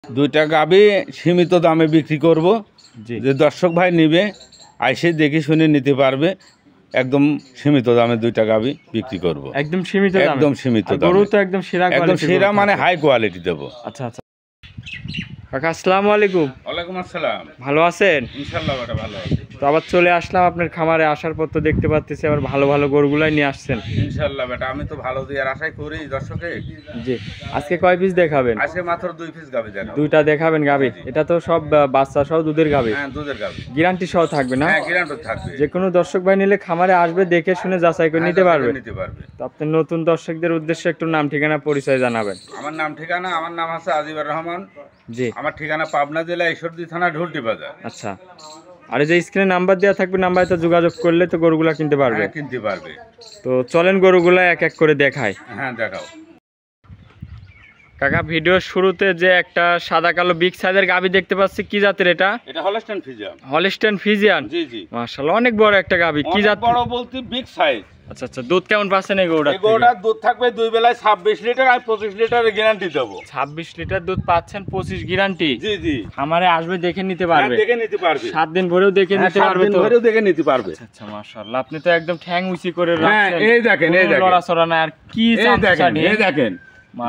দুইটা গাবি সীমিত দামে বিক্রি করব, যে দর্শক ভাই নিবে আইসে দেখে শুনে নিতে পারবে। একদম সীমিত দামে দুইটা গাবি বিক্রি করব, একদম সীমিত দামে। একদম সীমিত দামে। গরু তো একদম সেরা একদম কোয়ালিটি, সেরা মানে হাই কোয়ালিটি দেব। আচ্ছা আচ্ছা কাকা, আসসালামু আলাইকুম। ওয়ালাইকুম আসসালাম। ভালো আছেন? ইনশাআল্লাহ বেটা ভালো আছি। তো আবার চলে আসলাম আপনার খামারে, আসার পর তো দেখতে পাচ্ছি আবার ভালো ভালো গরুগুলাই নিয়ে আসছেন। ইনশাআল্লাহ বেটা, আমি তো ভালো দেওয়ার আশাই করি দর্শকে। জি, আজকে কয় পিস দেখাবেন? আজকে মাত্র 2 পিস গাবি দেখাবো। দুইটা দেখাবেন গাবি? এটা তো সব বাচ্চা সহ দুধের গাবি? হ্যাঁ, দুধের গাবি। গ্যারান্টি সহ থাকবে না? হ্যাঁ, গ্যারান্টি থাকবে। যে কোনো দর্শক ভাই নিলে খামারে আসবে, দেখে শুনে যাচাই করে নিতে পারবে। তো আপনি নতুন দর্শকদের উদ্দেশ্যে একটু নাম ঠিকানা পরিচয় জানাবেন। আমার নাম ঠিকানা, আমার নাম আছে আজিবুর রহমান। জি। আমার ঠিকানা পাবনা জেলা ঈশ্বরদী থানা ঢুলটি বাজার। আচ্ছা, আর এই যে স্ক্রিনে নাম্বার দেওয়া থাকবে, নাম্বারে তো যোগাযোগ করলে তো গরুগুলা কিনতে পারবে। হ্যাঁ, কিনতে পারবে। তো চলেন গরুগুলা এক এক করে দেখাই। হ্যাঁ, দেখাও। কাকা, ভিডিওর শুরুতে যে একটা সাদা কালো বিগ সাইজের গাবি দেখতে পাচ্ছি, কি জাতের এটা? এটা হলস্টাইন ফ্রিজিয়ান। Holstein Friesian? জি জি। মাশাআল্লাহ, অনেক বড় একটা গাবি। কি জাত? বড় বলতে বিগ সাইজ। আচ্ছা আচ্ছা, দুধ কেমন পাচ্ছেন এই গরুটার থেকে? এই গরুটার দুধ থাকবে দুই বেলায় 26 লিটার আর 25 লিটারের গ্যারান্টি দেব। 26 লিটার দুধ পাচ্ছেন, 25 গ্যারান্টি? জি জি। আমারে আসবে দেখে নিতে পারবে? হ্যাঁ, দেখে নিতে পারবে। 7 দিন ভরেও দেখে নিতে পারবে? 7 দিন ভরেও দেখে নিতে পারবে। আচ্ছা আচ্ছা, মাশাআল্লাহ, আপনি তো একদম ঠ্যাং উঁচি করে রাখছেন। হ্যাঁ, এই দেখেন, এই দেখেন লড়াছড়া না, আর কি দেখেন, এই দেখেন।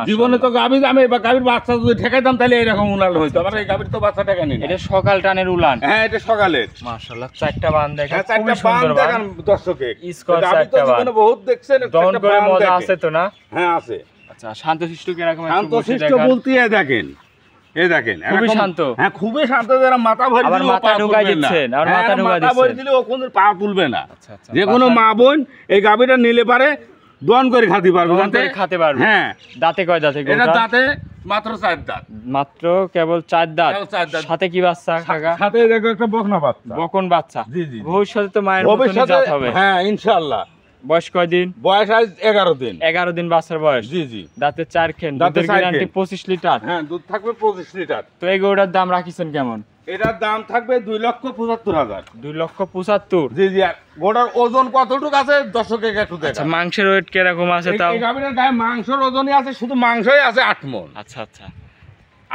জীবনে তো গাবি দামে বা গাবির বাচ্চা যদি ঠেকাইতাম তাহলে এরকম উলাল হইতো। আবার এই গাবির তো বাচ্চা ঠেকা নেই। এটা সকাল টানের উলান? হ্যাঁ, এটা সকালের। মাশাআল্লাহ, চারটা বান দেখেন। হ্যাঁ, চারটা বান দেখেন দর্শকে। স্কোর চারটা বান। জীবনে বহুত দেখছেন। দহন করে মজা আছে তো না? হ্যাঁ, আছে। আচ্ছা, শান্তশিষ্ট কি রকম? শান্তশিষ্ট বলতে এই দেখেন, এই দেখেন, খুবই শান্ত। হ্যাঁ, খুবই শান্ত। যারা মাথা ভরে দিলে মাথা ঢুকাই দিচ্ছেন, আর মাথা ভরে দিলে ও কোনো পা তুলবে না। আচ্ছা আচ্ছা, যে কোনো মা বোন এই গাবিটা নিলে পারে দোয়ান করে খেতে পারবে। খেতে পারবে। হ্যাঁ। দাঁতে কয় দাঁতে? এটা দাঁতে মাত্র 4 দাঁত। মাত্র কেবল 4 দাঁত? সাথে কি বাচ্চা কাকা? সাথে দেখো একটা বকনা বাচ্চা। বকন বাচ্চা? জি জি। ভবিষ্যতে তো মায়ের মতনই জাত হবে। হ্যাঁ, ইনশাআল্লাহ। বয়স কয় দিন? বয়স আজ 11 দিন। 11 দিন বাচ্চার বয়স? জি জি। দাঁতে 4 খেন, দুধের গ্যারান্টি 25 লিটার? হ্যাঁ, দুধ থাকবে 25 লিটার। তো এই গরুটার দাম রাখিছেন কেমন? এটার দাম থাকবে 2,75,000। 2,75,000? জি জি। আর গোটার ওজন কতটুকু আছে দর্শকে একটু দেখা। আচ্ছা, মাংসের ওয়েট কিরকম আছে তাও? এই গাবিটার গায়ে মাংসের ওজনই আছে, শুধু মাংসই আছে 8 মণ। আচ্ছা আচ্ছা।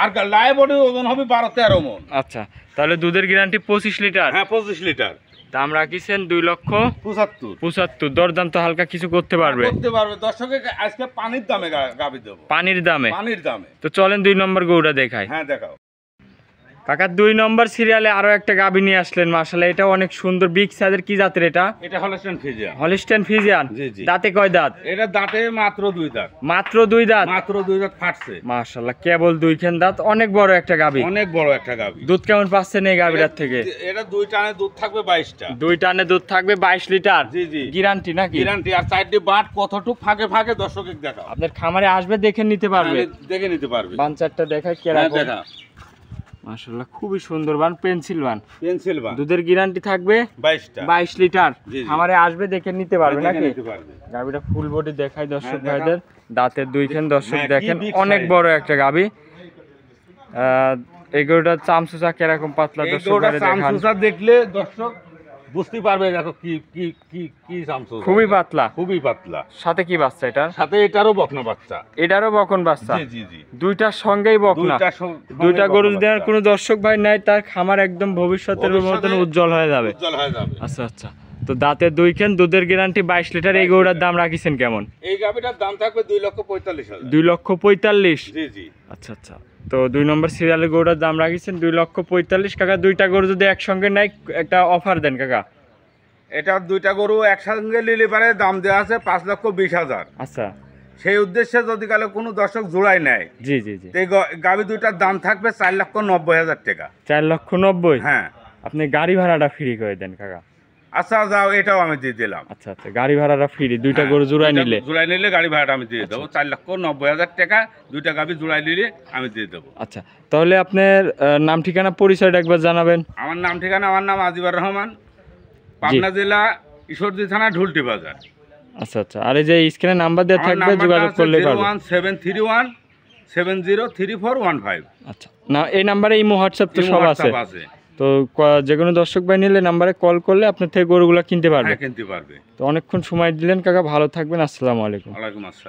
আর লাইভ বডির ওজন হবে 12-13 মণ। আচ্ছা, তাহলে দুধের গ্যারান্টি 25 লিটার? হ্যাঁ, 25 লিটার। দাম রাখিছেন 2,75,000। দরদাম তো হালকা কিছু করতে পারবে? করতে পারবে। দর্শকে আজকে পানির দামে গাবি দেব। পানির দামে? পানির দামে। তো চলেন 2 নম্বর গরুটা দেখাই। হ্যাঁ, দেখাও। কাকা, 2 নম্বর সিরিয়ালে আরো একটা গাবি নিয়ে আসলেন। মাশাআল্লাহ, এটা অনেক সুন্দর বিগ সাইজের। কি জাতের এটা? এটা হলস্টাইন ফ্রিজিয়ান। Holstein Friesian? জি জি। দাঁতে কয় দাঁত? এটা দাঁতে মাত্র 2 দাঁত। মাত্র 2 দাঁত? মাত্র 2 দাঁত ফাটছে। মাশাআল্লাহ, কেবল 2 খান দাঁত। অনেক বড় একটা গাবি। অনেক বড় একটা গাবি। দুধ কেমন পাচ্ছেন এই গাবিটার থেকে? এটা 2 টানে দুধ থাকবে 22টা। 2 টানে দুধ থাকবে 22 লিটার? জি জি। গ্যারান্টি নাকি? গ্যারান্টি। আর চারটি বাট কতটুক ফাঁকে ফাঁকে দর্শকে দেখাও। আপনার খামারে আসবে দেখে নিতে পারবে? দেখে নিতে পারবে। বান চারটা দেখাই কি হ্যাঁ, রকম? দেখা। মাশাআল্লাহ, খুবই সুন্দর বান, পেন্সিল বান। পেন্সিল বান। দুধের গ্যারান্টি থাকবে 22টা। 22 লিটার। জি জি। খামারে আসবে দেখে নিতে পারবে নাকি? নিতে পারবে। গাবিটা ফুল বডি দেখাই দর্শক হ্যাঁ, ভাইদের। দাঁতের 2 খান দর্শক হ্যাঁ, দেখেন, কি big অনেক size। বড় একটা গাবি। এই গরুটা চামচুচা কিরকম পাতলা এই দর্শক গরুটা ভাইদের দেখান। চামচুচা দেখলে দর্শক বুঝতে পারবে দেখো কি কি কি কি চামচুচা। খুবই পাতলা? খুবই পাতলা। সাথে কি বাচ্চা এটার? সাথে এটারও বকনা বাচ্চা। এটারও বকন বাচ্চা? জি জি জি। দুইটার সঙ্গেই বকনা? দুইটা গরু যদি আর কোনো দর্শক ভাই নাই, তার খামার একদম ভবিষ্যতের মতন উজ্জ্বল হয়ে যাবে। উজ্জ্বল হয়ে যাবে। আচ্ছা আচ্ছা। তো দাঁতের 2 খান, দুধের গ্যারান্টি 22 লিটার। এই গরুটার দাম রাখিছেন কেমন? এই গাবিটার দাম থাকবে 2,45,000। 2,45,000? জি জি। আচ্ছা আচ্ছা। তো 2 নম্বর সিরিয়ালের গরুটার দাম রাখিছেন 2,45,000। কাকা, দুইটা গরু যদি একসঙ্গে নেয় একটা অফার দেন কাকা। এটা 2টা গরু একসঙ্গে নিলে পারে দাম দেওয়া আছে 5,20,000। আচ্ছা। সেই উদ্দেশ্যে যদি কালে কোনো দর্শক জোড়াই নেয়, জি জি জি, এই গাবি দুইটার দাম থাকবে 4,90,000 টাকা। 4,90,000? হ্যাঁ। আপনি গাড়ি ভাড়াটা ফ্রি করে দেন কাকা। আচ্ছা, যাও, এটাও আমি দিয়ে দিলাম। আচ্ছা আচ্ছা, গাড়ি ভাড়াটা ফ্রি দুইটা গরু জোড়াই নিলে? জোড়াই নিলে গাড়ি ভাড়াটা আমি দিয়ে দেবো 4,90,000 টাকা। 2টা গাবি জোড়াই নিলে আমি দিয়ে দেবো। আচ্ছা, তাহলে আপনার নাম ঠিকানা পরিচয়টা একবার জানাবেন। আমার নাম ঠিকানা, আমার নাম আজিবুর রহমান, পাবনা জেলা ঈশ্বরদী থানা ঢুলটি বাজার। আচ্ছা আচ্ছা। আর এই যে স্ক্রিনে নাম্বার দেওয়া থাকবে, যোগাযোগ করলে পারবে। 01731703415। আচ্ছা, না এই নাম্বারে ইমো হোয়াটসঅ্যাপ তো সব আছে? তো যে কোনো দর্শক ভাই নিলে নাম্বারে কল করলে আপনার থেকে গরুগুলো কিনতে পারবে? কিনতে পারবে। তো অনেকক্ষণ সময় দিলেন কাকা, ভালো থাকবেন। আসসালামু আলাইকুম। ওয়ালাইকুম আসসালাম।